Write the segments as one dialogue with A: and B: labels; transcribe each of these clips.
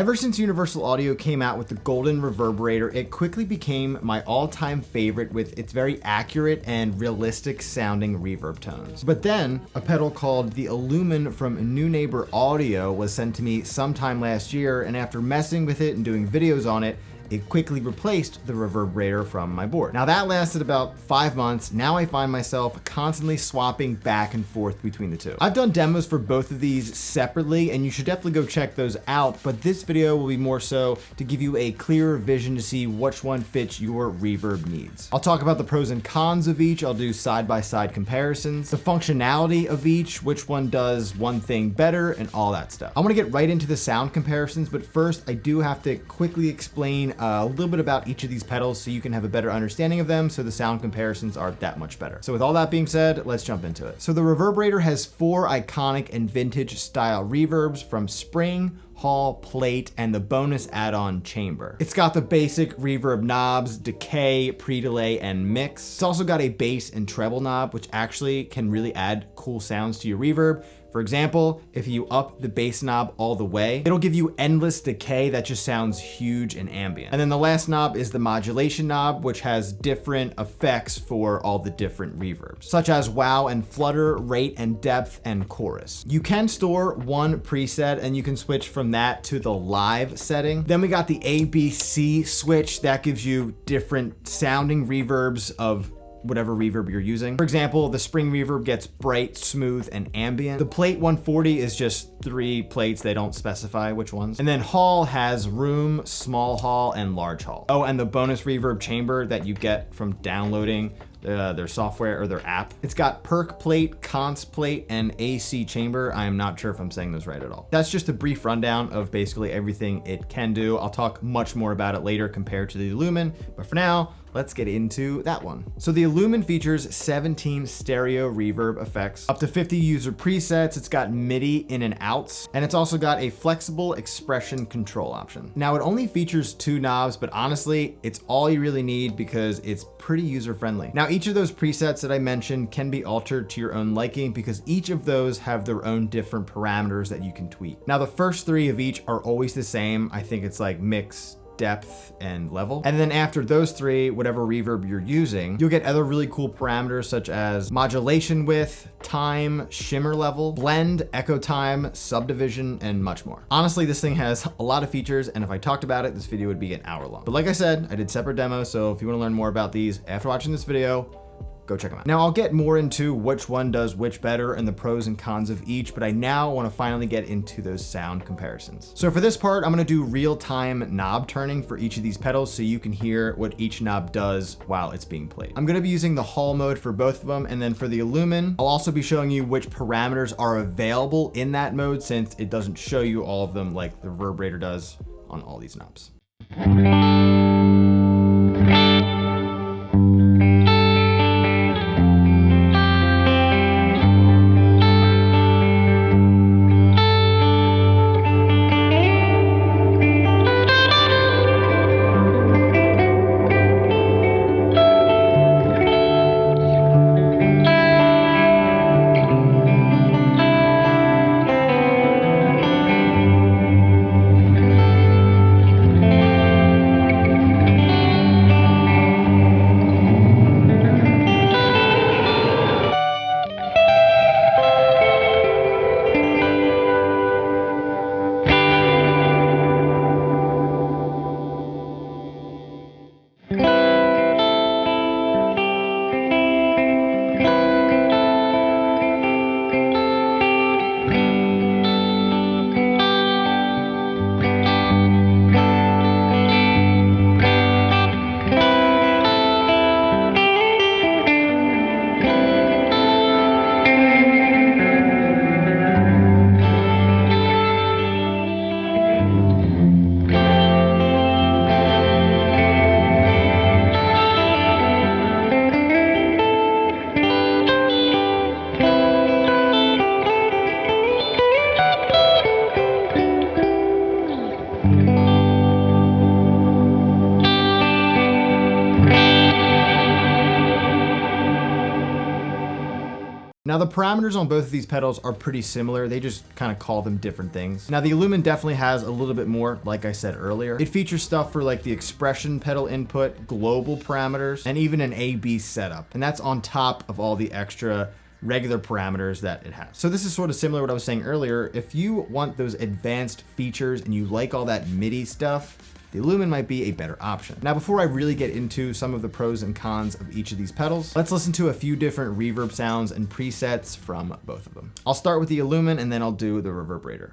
A: Ever since Universal Audio came out with the Golden Reverberator, it quickly became my all-time favorite with its very accurate and realistic sounding reverb tones. But then, a pedal called the Illumine from Neunaber Audio was sent to me sometime last year, and after messing with it and doing videos on it, it quickly replaced the Reverberator from my board. Now that lasted about 5 months. Now I find myself constantly swapping back and forth between the two. I've done demos for both of these separately, and you should definitely go check those out, but this video will be more so to give you a clearer vision to see which one fits your reverb needs. I'll talk about the pros and cons of each. I'll do side-by-side comparisons, the functionality of each, which one does one thing better, and all that stuff. I wanna get right into the sound comparisons, but first I do have to quickly explain a little bit about each of these pedals so you can have a better understanding of them, so the sound comparisons are that much better. So with all that being said, let's jump into it. So the Reverberator has 4 iconic and vintage style reverbs from Spring, Hall, Plate, and the bonus add-on Chamber. It's got the basic reverb knobs, decay, pre-delay, and mix. It's also got a bass and treble knob, which actually can really add cool sounds to your reverb. For example, if you up the bass knob all the way, it'll give you endless decay that just sounds huge and ambient. And then the last knob is the modulation knob, which has different effects for all the different reverbs, such as wow and flutter, rate and depth, and chorus. You can store one preset and you can switch from that to the live setting. Then we got the ABC switch that gives you different sounding reverbs of whatever reverb you're using. For example, the Spring reverb gets bright, smooth, and ambient. The Plate 140 is just 3 plates, they don't specify which ones. And then Hall has room, small hall, and large hall. Oh, and the bonus reverb Chamber that you get from downloading their software or their app. It's got Perk Plate, Cons Plate, and AC Chamber. I am not sure if I'm saying those right at all. That's just a brief rundown of basically everything it can do. I'll talk much more about it later compared to the Illumine, but for now, let's get into that one. So the Illumine features 17 stereo reverb effects, up to 50 user presets. It's got MIDI in and outs, and it's also got a flexible expression control option. Now it only features 2 knobs, but honestly, it's all you really need because it's pretty user friendly. Now each of those presets that I mentioned can be altered to your own liking because each of those have their own different parameters that you can tweak. Now the first 3 of each are always the same. I think it's like mix, depth, and level. And then after those 3, whatever reverb you're using, you'll get other really cool parameters such as modulation width, time, shimmer level, blend, echo time, subdivision, and much more. Honestly, this thing has a lot of features, and if I talked about it, this video would be an hour long. But like I said, I did separate demos, so if you want to learn more about these after watching this video, go check them out. Now I'll get more into which one does which better and the pros and cons of each, but I now want to finally get into those sound comparisons. So for this part, I'm going to do real-time knob turning for each of these pedals so you can hear what each knob does while it's being played. I'm going to be using the Hall mode for both of them, and then for the Illumine, I'll also be showing you which parameters are available in that mode since it doesn't show you all of them like the Reverberator does on all these knobs. Now the parameters on both of these pedals are pretty similar. They just kind of call them different things. Now the Illumine definitely has a little bit more, like I said earlier. It features stuff for like the expression pedal input, global parameters, and even an AB setup. And that's on top of all the extra regular parameters that it has. So this is sort of similar to what I was saying earlier. If you want those advanced features and you like all that MIDI stuff, the Illumine might be a better option. Now, before I really get into some of the pros and cons of each of these pedals, let's listen to a few different reverb sounds and presets from both of them. I'll start with the Illumine and then I'll do the Reverberator.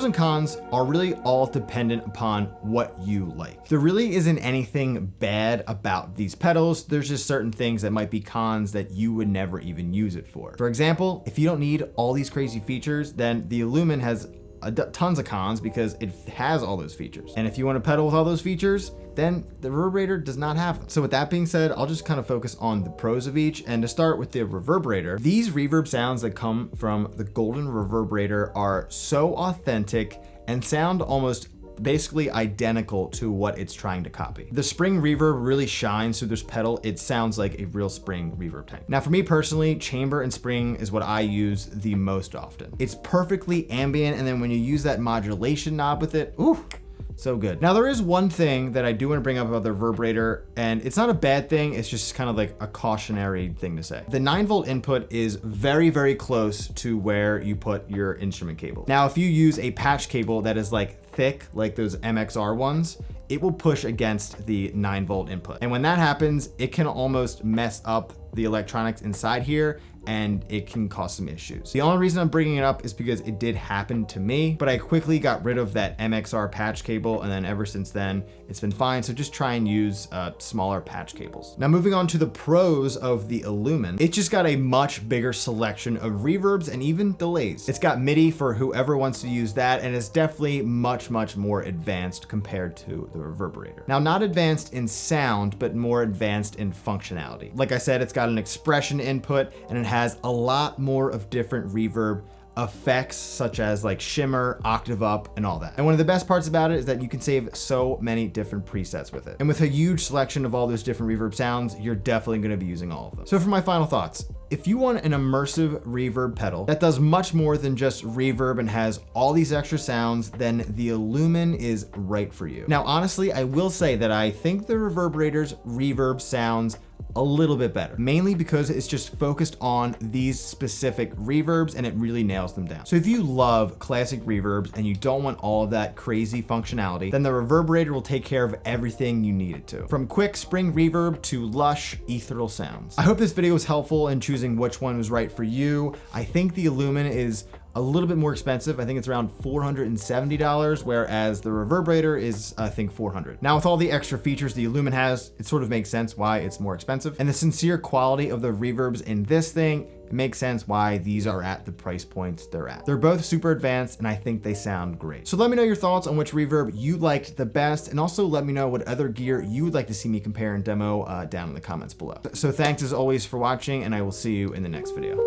A: and cons are really all dependent upon what you like. There really isn't anything bad about these pedals. There's just certain things that might be cons that you would never even use it for. For example, if you don't need all these crazy features, then the Illumine has tons of cons because it has all those features. And if you want a pedal with all those features, then the Reverberator does not have them. So with that being said, I'll just kind of focus on the pros of each. And to start with the Reverberator, these reverb sounds that come from the Golden Reverberator are so authentic and sound almost basically identical to what it's trying to copy. The spring reverb really shines through this pedal. It sounds like a real spring reverb tank. Now for me personally, chamber and spring is what I use the most often. It's perfectly ambient, and then when you use that modulation knob with it, ooh, so good. Now there is one thing that I do want to bring up about the Reverberator, and it's not a bad thing, it's just kind of like a cautionary thing to say. The 9-volt input is very, very close to where you put your instrument cable. Now if you use a patch cable that is like thick, like those MXR ones, it will push against the 9-volt input. And when that happens, it can almost mess up the electronics inside here, and it can cause some issues. The only reason I'm bringing it up is because it did happen to me, but I quickly got rid of that MXR patch cable, and then ever since then, it's been fine. So just try and use smaller patch cables. Now moving on to the pros of the Illumine, it just got a much bigger selection of reverbs and even delays. It's got MIDI for whoever wants to use that, and it's definitely much, much more advanced compared to the Reverberator. Now, not advanced in sound, but more advanced in functionality. Like I said, it's got an expression input, and it has a lot more of different reverb effects, such as like shimmer, octave up, and all that. And one of the best parts about it is that you can save so many different presets with it. And with a huge selection of all those different reverb sounds, you're definitely going to be using all of them. So for my final thoughts, if you want an immersive reverb pedal that does much more than just reverb and has all these extra sounds, then the Illumine is right for you. Now, honestly, I will say that I think the Reverberator's reverb sounds a little bit better, mainly because it's just focused on these specific reverbs and it really nails them down. So if you love classic reverbs and you don't want all of that crazy functionality, then the Reverberator will take care of everything you need it to, from quick spring reverb to lush ethereal sounds. I hope this video was helpful in choosing which one was right for you. I think the Illumine is a little bit more expensive. I think it's around $470, whereas the Reverberator is, I think, $400. Now, with all the extra features the Illumine has, it sort of makes sense why it's more expensive. And the sincere quality of the reverbs in this thing, it makes sense why these are at the price points they're at. They're both super advanced, and I think they sound great. So let me know your thoughts on which reverb you liked the best, and also let me know what other gear you would like to see me compare and demo down in the comments below. So thanks as always for watching, and I will see you in the next video.